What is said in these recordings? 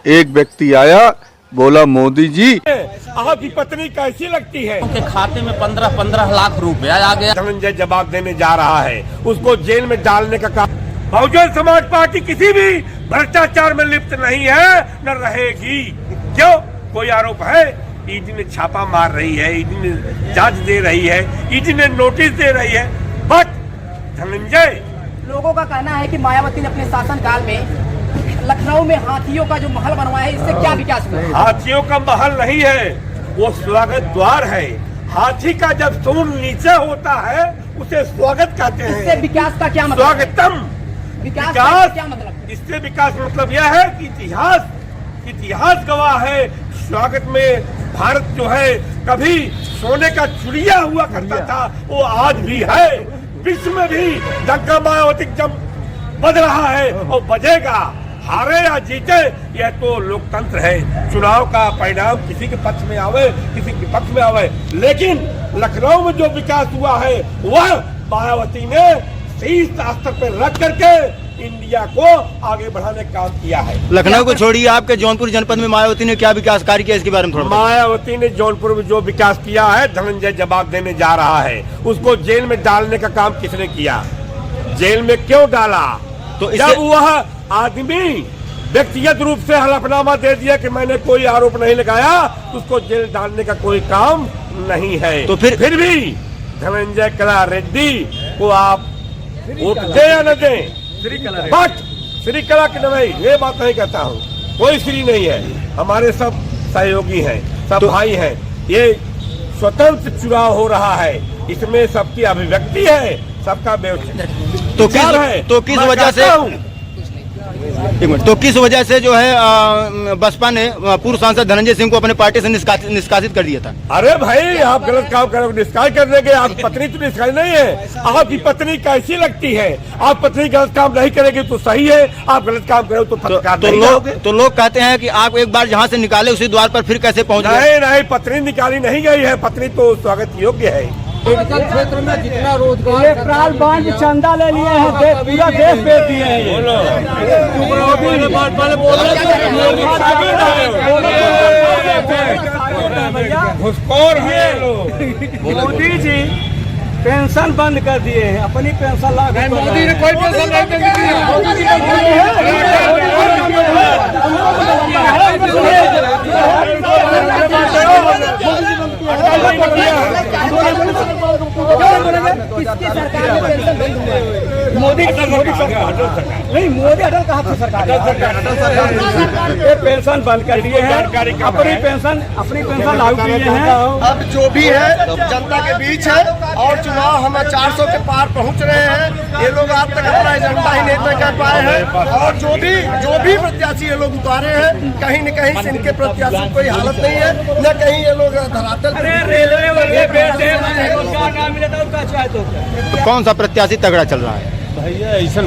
एक व्यक्ति आया, बोला मोदी जी आपकी पत्नी कैसी लगती है? उनके खाते में 15-15 लाख रुपया आ गया। धनंजय जवाब देने जा रहा है, उसको जेल में डालने का काम। बहुजन समाज पार्टी किसी भी भ्रष्टाचार में लिप्त नहीं है, न रहेगी। क्यों? कोई आरोप है? ईडी ने छापा मार रही है, ईडी ने जांच दे रही है, ईडी ने नोटिस दे रही है। बट धनंजय, लोगों का कहना है कि मायावती ने अपने शासनकाल में लखनऊ में हाथियों का जो महल बनवाया है, इससे क्या विकास हुआ? हाथियों का महल नहीं है, वो स्वागत द्वार है। हाथी का जब सूंड नीचे होता है उसे स्वागत कहते हैं। इससे विकास का क्या मतलब? स्वागतम। विकास का क्या मतलब? इससे विकास मतलब यह है कि इतिहास गवाह है। स्वागत में भारत जो है कभी सोने का चिड़िया हुआ करता था, वो आज भी है। विश्व में भी डंका मायावती जब बज रहा है और बजेगा। हारे या जीते, यह तो लोकतंत्र है। चुनाव का परिणाम किसी के पक्ष में आवे, किसी के विपक्ष में आवे, लेकिन लखनऊ में जो विकास हुआ है वह मायावती ने शीर्ष स्तर पर रख करके इंडिया को आगे बढ़ाने का काम किया है। लखनऊ को छोड़िए, आपके जौनपुर जनपद में मायावती ने क्या विकास कार्य किया, इसके बारे में थोड़ा। मायावती ने जौनपुर में जो विकास किया है, धनंजय जवाब देने जा रहा है। उसको जेल में डालने का काम किसने किया? जेल में क्यों डाला? तो जब वह आदमी व्यक्तिगत रूप से हलफनामा दे दिया कि मैंने कोई आरोप नहीं लगाया, तो उसको जेल डालने का कोई काम नहीं है। तो फिर भी धनंजय कला रेड्डी को आप वोट दे या न दे, बट श्री कला की नवाई ये बात नहीं कहता हूँ, कोई श्री नहीं है। हमारे सब सहयोगी हैं, सब भाई हैं। ये स्वतंत्र चुनाव हो रहा है, इसमें सबकी अभिव्यक्ति है, सबका तो किस वजह से जो है बसपा ने पूर्व सांसद धनंजय सिंह को अपने पार्टी से निष्कासित कर दिया था? अरे भाई, आप गलत काम करोगे, निष्कासित कर देंगे। आपकी पत्नी तो निष्कासित नहीं है। आपकी पत्नी कैसी लगती है? आप पत्नी गलत काम नहीं करेगी तो सही है, आप गलत काम करोगे तो लोग कहते हैं कि आप एक बार जहाँ से निकाले उसी द्वार पर फिर कैसे पहुँच गए? नहीं, पत्नी निकाली नहीं गई है, पत्नी तो स्वागत योग्य है। मेडिकल क्षेत्र में जितना रोजगार बांध चंदा ले लिए हैं, पूरा देश बेच दिए हैं। घुसखोर है। मोदी जी पेंशन बंद कर दिए हैं, अपनी पेंशन लागू। मोदी ने कोई पेंशन नहीं दी मोदी अटल कहा था सरकार ये पेंशन बंद कर दिए हैं, अपनी पेंशन लागू किए हैं। अब जो भी है जनता के बीच है और चुनाव हम 400 के पार पहुंच रहे हैं। ये लोग आज तक अपना एजेंडा ही नहीं तय कर पाए हैं और जो भी प्रत्याशी ये लोग उतारे हैं, कहीं न कहीं से इनके प्रत्याशी की कोई हालत नहीं है, न कहीं ये लोग धरातल। तो कौन सा प्रत्याशी तगड़ा चल रहा है? भैया ऐसा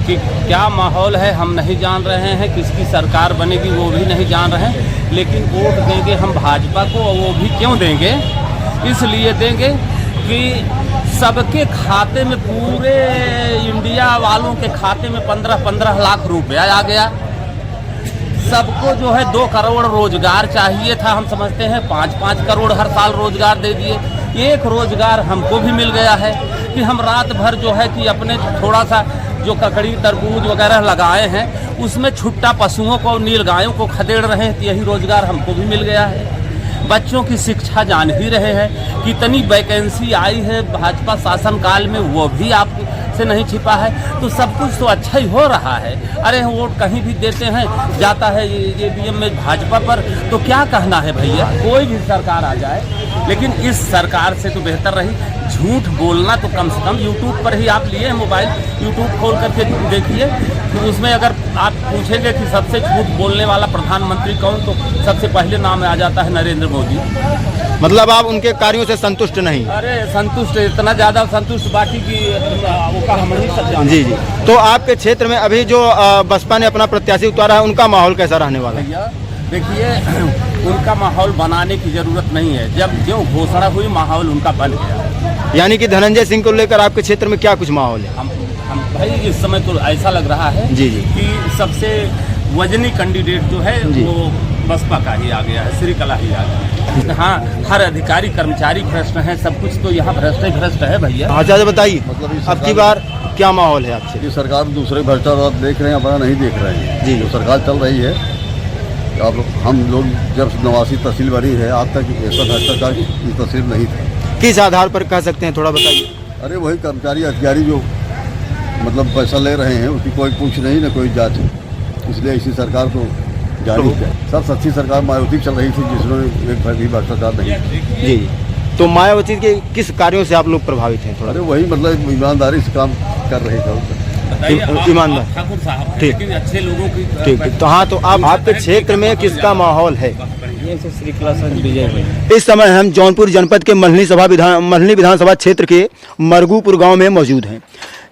कि क्या माहौल है हम नहीं जान रहे हैं, किसकी सरकार बनेगी वो भी नहीं जान रहे हैं, लेकिन वोट देंगे हम भाजपा को। और वो भी क्यों देंगे? इसलिए देंगे कि सबके खाते में, पूरे इंडिया वालों के खाते में 15-15 लाख रुपया आ गया। सबको जो है 2 करोड़ रोजगार चाहिए था, हम समझते हैं 5-5 करोड़ हर साल रोजगार दे दिए। एक रोजगार हमको भी मिल गया है कि हम रात भर जो है कि अपने थोड़ा सा जो ककड़ी तरबूज वगैरह लगाए हैं उसमें छुट्टा पशुओं को, नीलगायों को खदेड़ रहे हैं, तो यही रोजगार हमको भी मिल गया है। बच्चों की शिक्षा जान ही रहे हैं, कितनी वैकेंसी आई है भाजपा शासनकाल में, वो भी आप से नहीं छिपा है। तो सब कुछ तो अच्छा ही हो रहा है। अरे वोट कहीं भी देते हैं, जाता है ईवीएम में भाजपा पर, तो क्या कहना है भैया? कोई भी सरकार आ जाए, लेकिन इस सरकार से तो बेहतर रही। झूठ बोलना तो कम से कम यूट्यूब पर ही आप लिए मोबाइल, यूट्यूब खोल करके देखिए, तो उसमें अगर आप पूछेंगे कि सबसे झूठ बोलने वाला प्रधानमंत्री कौन, तो सबसे पहले नाम आ जाता है नरेंद्र मोदी। मतलब आप उनके कार्यों से संतुष्ट नहीं? अरे संतुष्ट, इतना ज्यादा संतुष्ट बाकी की वो का हम नहीं सब जानते। जी। तो आपके क्षेत्र में अभी जो बसपा ने अपना प्रत्याशी उतारा है, उनका माहौल कैसा रहने वाला है? भैया देखिए, उनका माहौल बनाने की जरूरत नहीं है, जब जो घोषणा हुई माहौल उनका बन गया। यानी कि धनंजय सिंह को लेकर आपके क्षेत्र में क्या कुछ माहौल है? हम भाई इस समय तो ऐसा लग रहा है जी कि सबसे वजनी कैंडिडेट जो है वो बसपा का ही आ गया है, श्रीकला ही आ गया है। हाँ, हर अधिकारी कर्मचारी भ्रष्ट हैं, सब कुछ तो यहाँ भ्रष्ट ही भ्रष्ट है भैया। अच्छा बताइए, मतलब इस अब की बार क्या माहौल है आपसे? ये सरकार दूसरे भ्रष्टाचार देख रहे हैं, अपना नहीं देख रहे हैं जी। जो सरकार चल रही है, आप लोग हम लोग जब 89 तहसील बनी है आज तक ऐसा भ्रष्टाचार की तहसील नहीं था। किस आधार पर कह सकते हैं, थोड़ा बताइए। अरे वही कर्मचारी अधिकारी जो मतलब पैसा ले रहे हैं उसकी कोई पूछ नहीं, न कोई जांच, इसलिए इसी सरकार को जारी है। सब सच्ची सरकार मायावती चल रही थी जिसमें एक भी भ्रष्टाचार नहीं। जी, तो मायावती के किस कार्यों से आप लोग प्रभावित हैं? थोड़ा अरे वही मतलब ईमानदारी से काम कर रहे थे। ईमानदार ठाकुर साहब, ठीक। लेकिन अच्छे लोगों की ठीक है, तो हाँ, तो आप आपके क्षेत्र में किसका माहौल है? इस समय हम जौनपुर जनपद के मल्हनी विधानसभा क्षेत्र के मरगूपुर गांव में मौजूद हैं।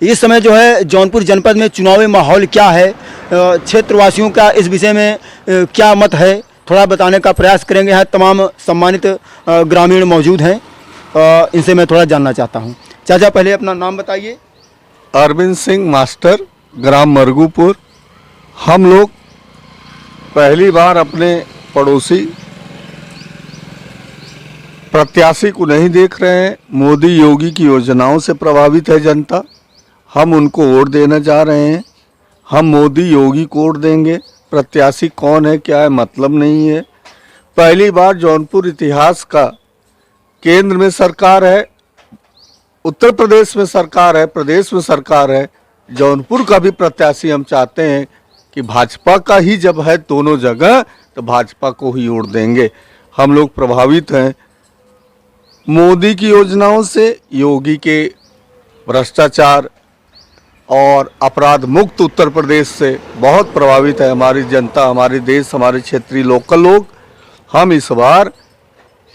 इस समय जो है जौनपुर जनपद में चुनावी माहौल क्या है, क्षेत्रवासियों का इस विषय में क्या मत है, थोड़ा बताने का प्रयास करेंगे। यहाँ तमाम सम्मानित ग्रामीण मौजूद हैं, इनसे मैं थोड़ा जानना चाहता हूँ। चाचा, पहले अपना नाम बताइए। अरविंद सिंह मास्टर, ग्राम मरगूपुर। हम लोग पहली बार अपने पड़ोसी प्रत्याशी को नहीं देख रहे हैं। मोदी योगी की योजनाओं से प्रभावित है जनता, हम उनको वोट देने जा रहे हैं। हम मोदी योगी को वोट देंगे, प्रत्याशी कौन है क्या है मतलब नहीं है। पहली बार जौनपुर इतिहास का केंद्र में सरकार है, उत्तर प्रदेश में सरकार है, प्रदेश में सरकार है। जौनपुर का भी प्रत्याशी हम चाहते हैं कि भाजपा का ही जब है दोनों जगह, तो भाजपा को ही वोट देंगे। हम लोग प्रभावित हैं मोदी की योजनाओं से, योगी के भ्रष्टाचार और अपराध मुक्त उत्तर प्रदेश से बहुत प्रभावित है हमारी जनता, हमारे देश, हमारे क्षेत्रीय लोकल लोग। हम इस बार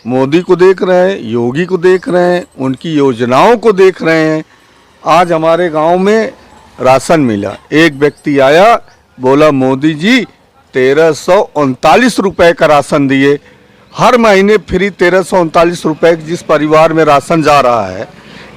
मोदी को देख रहे हैं, योगी को देख रहे हैं, उनकी योजनाओं को देख रहे हैं। आज हमारे गांव में राशन मिला, एक व्यक्ति आया बोला मोदी जी 1339 रुपये का राशन दिए। हर महीने फ्री 1339 रुपये जिस परिवार में राशन जा रहा है,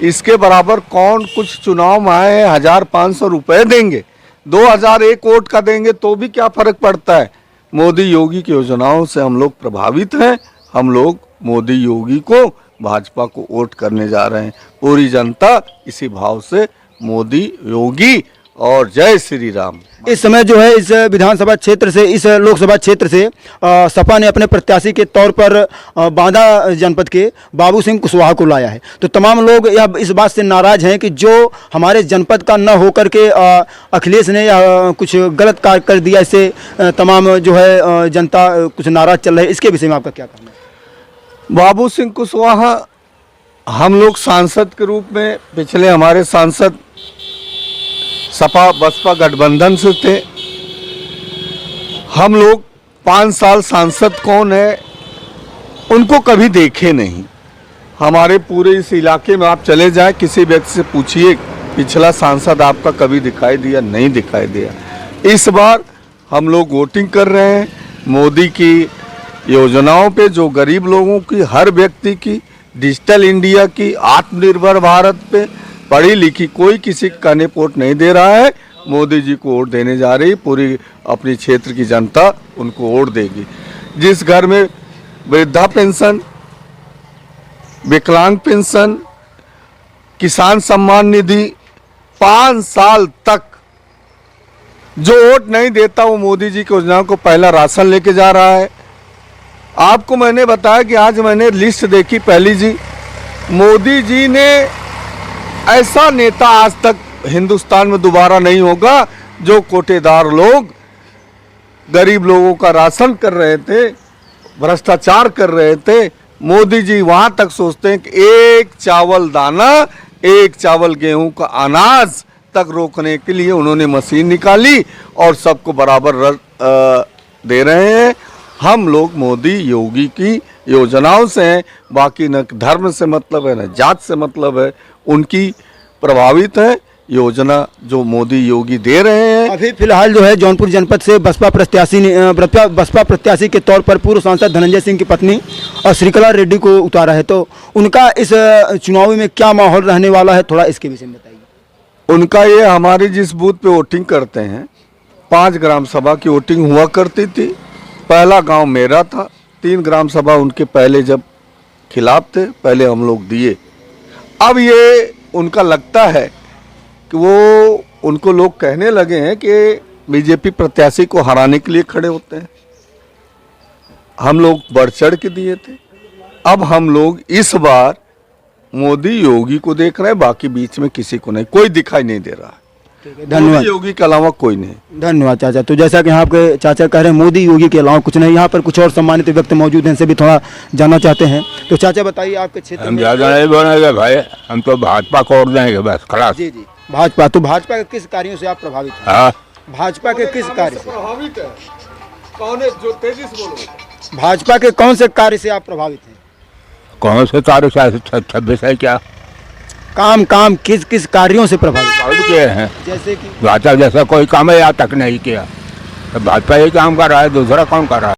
इसके बराबर कौन कुछ चुनाव में आए 1500 रुपये देंगे, 2000 एक वोट का देंगे तो भी क्या फर्क पड़ता है। मोदी योगी की योजनाओं से हम लोग प्रभावित हैं। हम लोग मोदी योगी को, भाजपा को वोट करने जा रहे हैं। पूरी जनता इसी भाव से मोदी योगी और जय श्री राम। इस समय जो है इस विधानसभा क्षेत्र से, इस लोकसभा क्षेत्र से सपा ने अपने प्रत्याशी के तौर पर बांदा जनपद के बाबू सिंह कुशवाहा को लाया है। तो तमाम लोग यह इस बात से नाराज हैं कि जो हमारे जनपद का न होकर के अखिलेश ने या कुछ गलत कार्य कर दिया, इससे तमाम जो है जनता कुछ नाराज चल रही है। इसके विषय में आपका क्या कहना है? बाबू सिंह कुशवाहा हम लोग सांसद के रूप में, पिछले हमारे सांसद सपा बसपा गठबंधन से थे। हम लोग 5 साल सांसद कौन है उनको कभी देखे नहीं। हमारे पूरे इस इलाके में आप चले जाएं, किसी व्यक्ति से पूछिए पिछला सांसद आपका कभी दिखाई दिया, नहीं दिखाई दिया। इस बार हम लोग वोटिंग कर रहे हैं मोदी की योजनाओं पे, जो गरीब लोगों की, हर व्यक्ति की, डिजिटल इंडिया की, आत्मनिर्भर भारत पे, पढ़ी लिखी कोई किसी कहने वोट नहीं दे रहा है। मोदी जी को वोट देने जा रही पूरी अपनी क्षेत्र की जनता उनको वोट देगी। जिस घर में वृद्धा पेंशन, विकलांग पेंशन, किसान सम्मान निधि 5 साल तक जो वोट नहीं देता वो मोदी जी की योजनाओं को पहला राशन लेके जा रहा है। आपको मैंने बताया कि आज मैंने लिस्ट देखी पहली जी, मोदी जी ने ऐसा नेता आज तक हिंदुस्तान में दोबारा नहीं होगा जो कोटेदार लोग गरीब लोगों का राशन कर रहे थे, भ्रष्टाचार कर रहे थे। मोदी जी वहां तक सोचते हैं कि एक चावल दाना, एक चावल गेहूं का अनाज तक रोकने के लिए उन्होंने मशीन निकाली और सबको बराबर दे रहे हैं। हम लोग मोदी योगी की योजनाओं से हैं, बाकी न धर्म से मतलब है न जात से मतलब है, उनकी प्रभावित है योजना जो मोदी योगी दे रहे हैं। अभी फिलहाल जो है जौनपुर जनपद से बसपा प्रत्याशी के तौर पर पूर्व सांसद धनंजय सिंह की पत्नी और श्रीकला रेड्डी को उतारा है, तो उनका इस चुनाव में क्या माहौल रहने वाला है, थोड़ा इसके विषय में बताइए। उनका ये, हमारे जिस बूथ पे वोटिंग करते हैं 5 ग्राम सभा की वोटिंग हुआ करती थी। पहला गांव मेरा था, 3 ग्राम सभा उनके पहले जब खिलाफ थे, पहले हम लोग दिए। अब ये उनका लगता है कि वो उनको लोग कहने लगे हैं कि बीजेपी प्रत्याशी को हराने के लिए खड़े होते हैं। हम लोग बढ़ चढ़ के दिए थे। अब हम लोग इस बार मोदी योगी को देख रहे हैं, बाकी बीच में किसी को नहीं, कोई दिखाई नहीं दे रहा है। धन्यवाद। मोदी योगी के अलावा कोई नहीं। धन्यवाद चाचा। तो जैसा कि यहाँ आपके चाचा कह रहे हैं मोदी योगी के अलावा कुछ नहीं, यहाँ पर कुछ और सम्मानित व्यक्ति मौजूद हैं, इनसे भी थोड़ा जानना चाहते हैं। तो चाचा बताइए आपके क्षेत्र हम में। ज़्यादा नहीं बोलेंगे भाई, हम तो भाजपा को वोट देंगे बस, खलास। जी जी, भाजपा। तो भाजपा के किस कार्यों से आप प्रभावित हैं? हाँ, भाजपा के किस कार्य से? प्रभावित है कौन है? जो तेजी से बोलो। भाजपा के कौन से कार्य से आप प्रभावित हैं? कौन से तारीख से 26 है क्या? काम किस किस कार्यों से प्रभावित? बहुत किए हैं, जैसे कि भाजपा जैसा कोई काम है आज तक नहीं किया। तो भाजपा ही काम कर रहा है, दूसरा कौन कर रहा है?